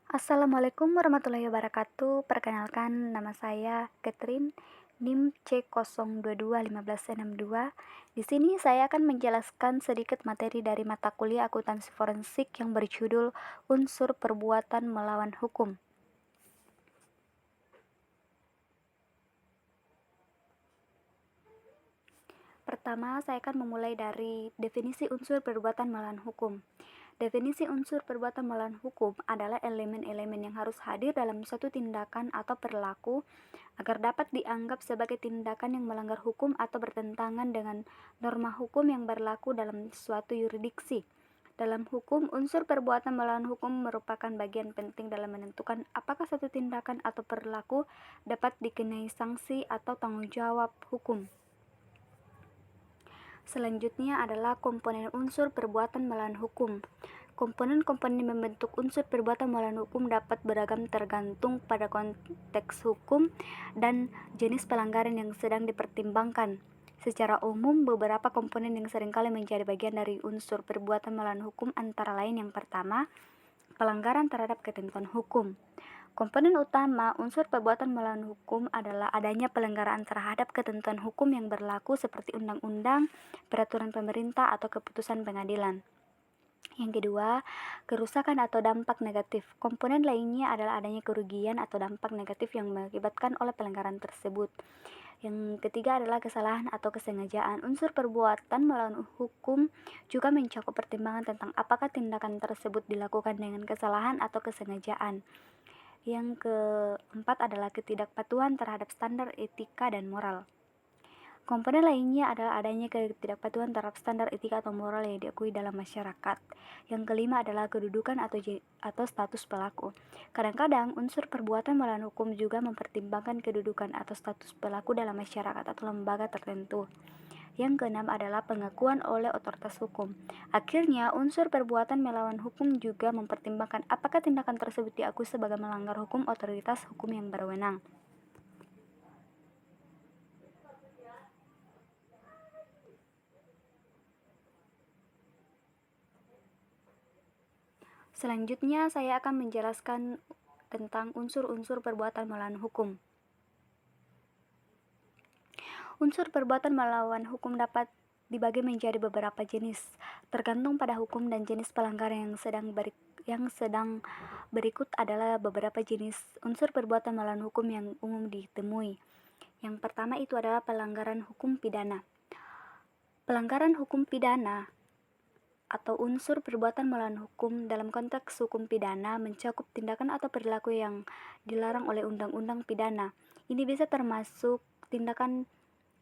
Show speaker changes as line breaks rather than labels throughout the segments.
Assalamualaikum warahmatullahi wabarakatuh. Perkenalkan, nama saya Catherine, NIM C02215662. Di sini saya akan menjelaskan sedikit materi dari mata kuliah akuntansi forensik yang berjudul Unsur Perbuatan Melawan Hukum. Pertama, saya akan memulai dari definisi unsur perbuatan melawan hukum. Definisi unsur perbuatan melawan hukum adalah elemen-elemen yang harus hadir dalam suatu tindakan atau perilaku agar dapat dianggap sebagai tindakan yang melanggar hukum atau bertentangan dengan norma hukum yang berlaku dalam suatu yurisdiksi. Dalam hukum, unsur perbuatan melawan hukum merupakan bagian penting dalam menentukan apakah suatu tindakan atau perilaku dapat dikenai sanksi atau tanggung jawab hukum. Selanjutnya adalah komponen unsur perbuatan melawan hukum. Komponen-komponen membentuk unsur perbuatan melawan hukum dapat beragam tergantung pada konteks hukum dan jenis pelanggaran yang sedang dipertimbangkan. Secara umum, beberapa komponen yang seringkali menjadi bagian dari unsur perbuatan melawan hukum antara lain yang pertama, pelanggaran terhadap ketentuan hukum. Komponen utama unsur perbuatan melawan hukum adalah adanya pelanggaran terhadap ketentuan hukum yang berlaku seperti undang-undang, peraturan pemerintah, atau keputusan pengadilan. Yang kedua, kerusakan atau dampak negatif. Komponen lainnya adalah adanya kerugian atau dampak negatif yang mengakibatkan oleh pelanggaran tersebut. Yang ketiga adalah kesalahan atau kesengajaan. Unsur perbuatan melawan hukum juga mencakup pertimbangan tentang apakah tindakan tersebut dilakukan dengan kesalahan atau kesengajaan. Yang keempat adalah ketidakpatuhan terhadap standar etika dan moral. Komponen lainnya adalah adanya ketidakpatuhan terhadap standar etika atau moral yang diakui dalam masyarakat. Yang kelima adalah kedudukan atau status pelaku. Kadang-kadang unsur perbuatan melawan hukum juga mempertimbangkan kedudukan atau status pelaku dalam masyarakat atau lembaga tertentu. Yang keenam adalah pengakuan oleh otoritas hukum. Akhirnya, unsur perbuatan melawan hukum juga mempertimbangkan apakah tindakan tersebut diakui sebagai melanggar hukum otoritas hukum yang berwenang. Selanjutnya, saya akan menjelaskan tentang unsur-unsur perbuatan melawan hukum. Unsur perbuatan melawan hukum dapat dibagi menjadi beberapa jenis, tergantung pada hukum dan jenis pelanggaran yang sedang berikut adalah beberapa jenis unsur perbuatan melawan hukum yang umum ditemui. Yang pertama itu adalah pelanggaran hukum pidana. Pelanggaran hukum pidana atau unsur perbuatan melawan hukum dalam konteks hukum pidana mencakup tindakan atau perilaku yang dilarang oleh undang-undang pidana. Ini bisa termasuk tindakan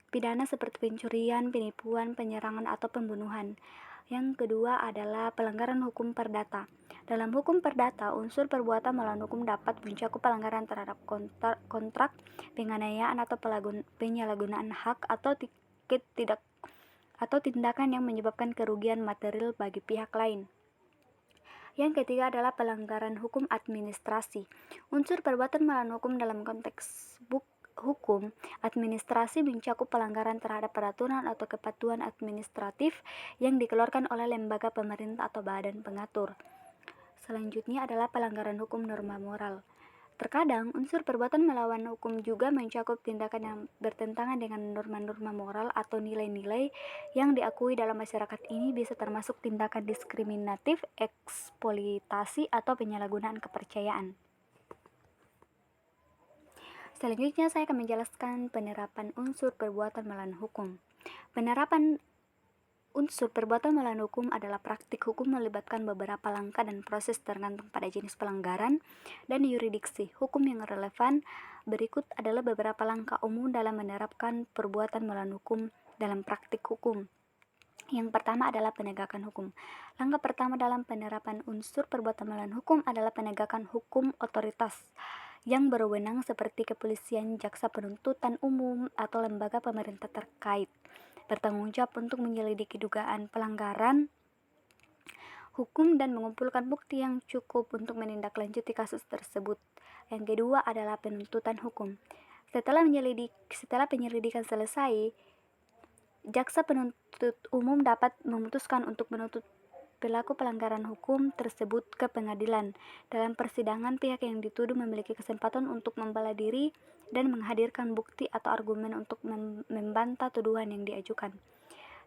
pidana seperti pencurian, penipuan, penyerangan, atau pembunuhan. Yang kedua adalah pelanggaran hukum perdata. Dalam hukum perdata, unsur perbuatan melawan hukum dapat mencakup pelanggaran terhadap kontrak, penganiayaan atau penyalahgunaan hak atau tindakan yang menyebabkan kerugian material bagi pihak lain. Yang ketiga adalah pelanggaran hukum administrasi. Unsur perbuatan melawan hukum dalam konteks hukum administrasi mencakup pelanggaran terhadap peraturan atau kepatuhan administratif yang dikeluarkan oleh lembaga pemerintah atau badan pengatur. Selanjutnya adalah pelanggaran hukum norma moral. Terkadang unsur perbuatan melawan hukum juga mencakup tindakan yang bertentangan dengan norma-norma moral atau nilai-nilai yang diakui dalam masyarakat. Ini bisa termasuk tindakan diskriminatif, eksploitasi, atau penyalahgunaan kepercayaan. Selanjutnya saya akan menjelaskan penerapan unsur perbuatan melawan hukum. Penerapan unsur perbuatan melawan hukum adalah praktik hukum melibatkan beberapa langkah dan proses tergantung pada jenis pelanggaran dan yurisdiksi hukum yang relevan. Berikut adalah beberapa langkah umum dalam menerapkan perbuatan melawan hukum dalam praktik hukum. Yang pertama adalah penegakan hukum. Langkah pertama dalam penerapan unsur perbuatan melawan hukum adalah penegakan hukum otoritas yang berwenang seperti kepolisian, jaksa penuntutan umum, atau lembaga pemerintah terkait bertanggung jawab untuk menyelidiki dugaan pelanggaran hukum dan mengumpulkan bukti yang cukup untuk menindaklanjuti kasus tersebut. Yang kedua adalah penuntutan hukum. Setelah penyelidikan selesai, jaksa penuntut umum dapat memutuskan untuk menuntut pelaku pelanggaran hukum tersebut ke pengadilan. Dalam persidangan, pihak yang dituduh memiliki kesempatan untuk membela diri dan menghadirkan bukti atau argumen untuk membantah tuduhan yang diajukan.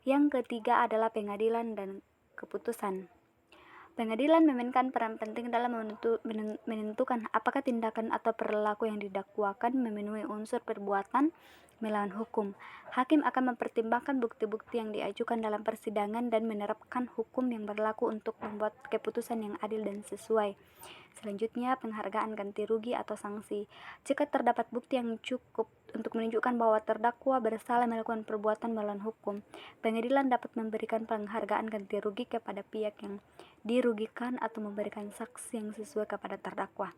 Yang ketiga adalah pengadilan dan keputusan. Pengadilan memainkan peran penting dalam menentukan apakah tindakan atau perilaku yang didakwakan memenuhi unsur perbuatan melawan hukum. Hakim akan mempertimbangkan bukti-bukti yang diajukan dalam persidangan dan menerapkan hukum yang berlaku untuk membuat keputusan yang adil dan sesuai. Selanjutnya, penghargaan ganti rugi atau sanksi. Jika terdapat bukti yang cukup untuk menunjukkan bahwa terdakwa bersalah melakukan perbuatan melawan hukum, pengadilan dapat memberikan penghargaan ganti rugi kepada pihak yang dirugikan atau memberikan saksi yang sesuai kepada terdakwa.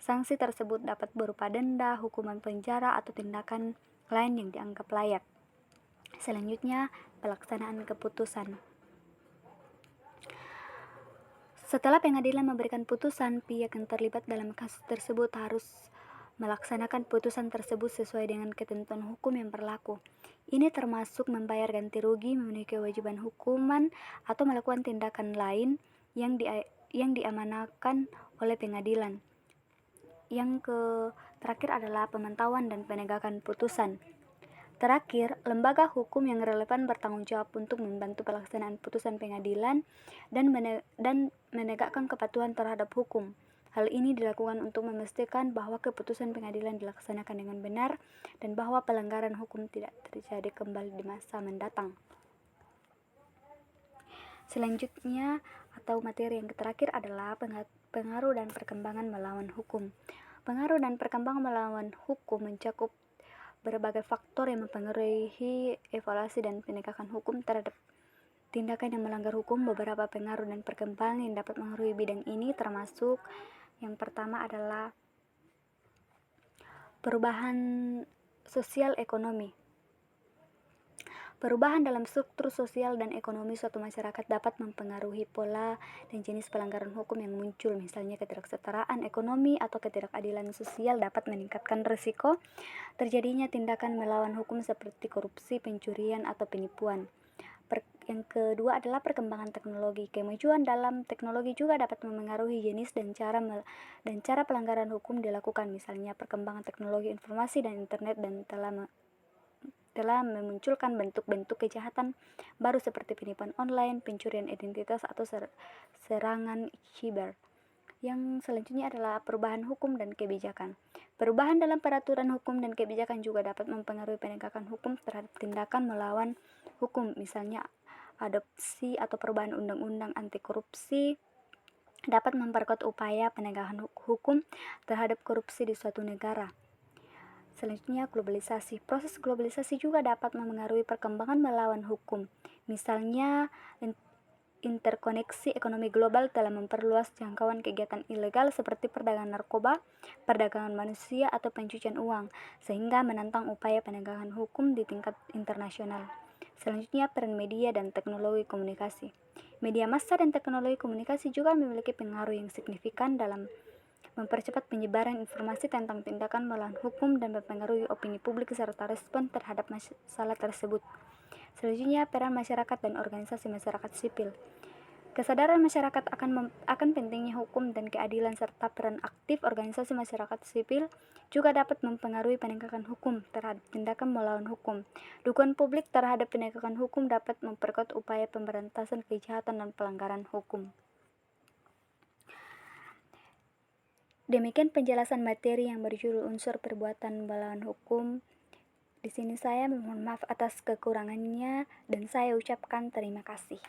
Sanksi tersebut dapat berupa denda, hukuman penjara, atau tindakan lain yang dianggap layak. Selanjutnya, pelaksanaan keputusan. Setelah pengadilan memberikan putusan, pihak yang terlibat dalam kasus tersebut harus melaksanakan putusan tersebut sesuai dengan ketentuan hukum yang berlaku. Ini termasuk membayar ganti rugi, memenuhi kewajiban hukuman, atau melakukan tindakan lain yang diamanahkan oleh pengadilan. Yang terakhir adalah pemantauan dan penegakan putusan. Terakhir, lembaga hukum yang relevan bertanggung jawab untuk membantu pelaksanaan putusan pengadilan dan menegakkan kepatuhan terhadap hukum. Hal ini dilakukan untuk memastikan bahwa keputusan pengadilan dilaksanakan dengan benar dan bahwa pelanggaran hukum tidak terjadi kembali di masa mendatang. Selanjutnya, atau materi yang terakhir adalah pengaruh dan perkembangan melawan hukum. Pengaruh dan perkembangan melawan hukum mencakup berbagai faktor yang mempengaruhi evaluasi dan penegakan hukum terhadap tindakan yang melanggar hukum. Beberapa pengaruh dan perkembangan yang dapat mengaruhi bidang ini termasuk yang pertama adalah perubahan sosial ekonomi. Perubahan dalam struktur sosial dan ekonomi suatu masyarakat dapat mempengaruhi pola dan jenis pelanggaran hukum yang muncul. Misalnya, ketidaksetaraan ekonomi atau ketidakadilan sosial dapat meningkatkan risiko terjadinya tindakan melawan hukum seperti korupsi, pencurian, atau penipuan. Yang kedua adalah perkembangan teknologi. Kemajuan dalam teknologi juga dapat memengaruhi jenis dan cara pelanggaran hukum dilakukan. Misalnya, perkembangan teknologi informasi dan internet dan telah memunculkan bentuk-bentuk kejahatan baru seperti penipuan online, pencurian identitas, atau serangan cyber. Yang selanjutnya adalah perubahan hukum dan kebijakan. Perubahan dalam peraturan hukum dan kebijakan juga dapat mempengaruhi penegakan hukum terhadap tindakan melawan hukum. Misalnya, adopsi atau perubahan undang-undang anti korupsi dapat memperkuat upaya penegakan hukum terhadap korupsi di suatu negara. Selanjutnya, globalisasi. Proses globalisasi juga dapat memengaruhi perkembangan melawan hukum. Misalnya, interkoneksi ekonomi global telah memperluas jangkauan kegiatan ilegal seperti perdagangan narkoba, perdagangan manusia, atau pencucian uang, sehingga menantang upaya penegakan hukum di tingkat internasional. Selanjutnya, peran media dan teknologi komunikasi. Media massa dan teknologi komunikasi juga memiliki pengaruh yang signifikan dalam mempercepat penyebaran informasi tentang tindakan melawan hukum dan mempengaruhi opini publik serta respon terhadap masalah tersebut. Selanjutnya, peran masyarakat dan organisasi masyarakat sipil. Kesadaran masyarakat akan pentingnya hukum dan keadilan serta peran aktif organisasi masyarakat sipil juga dapat mempengaruhi penegakan hukum terhadap tindakan melawan hukum. Dukungan publik terhadap penegakan hukum dapat memperkuat upaya pemberantasan kejahatan dan pelanggaran hukum. Demikian penjelasan materi yang berjudul unsur perbuatan melawan hukum. Di sini saya mohon maaf atas kekurangannya dan saya ucapkan terima kasih.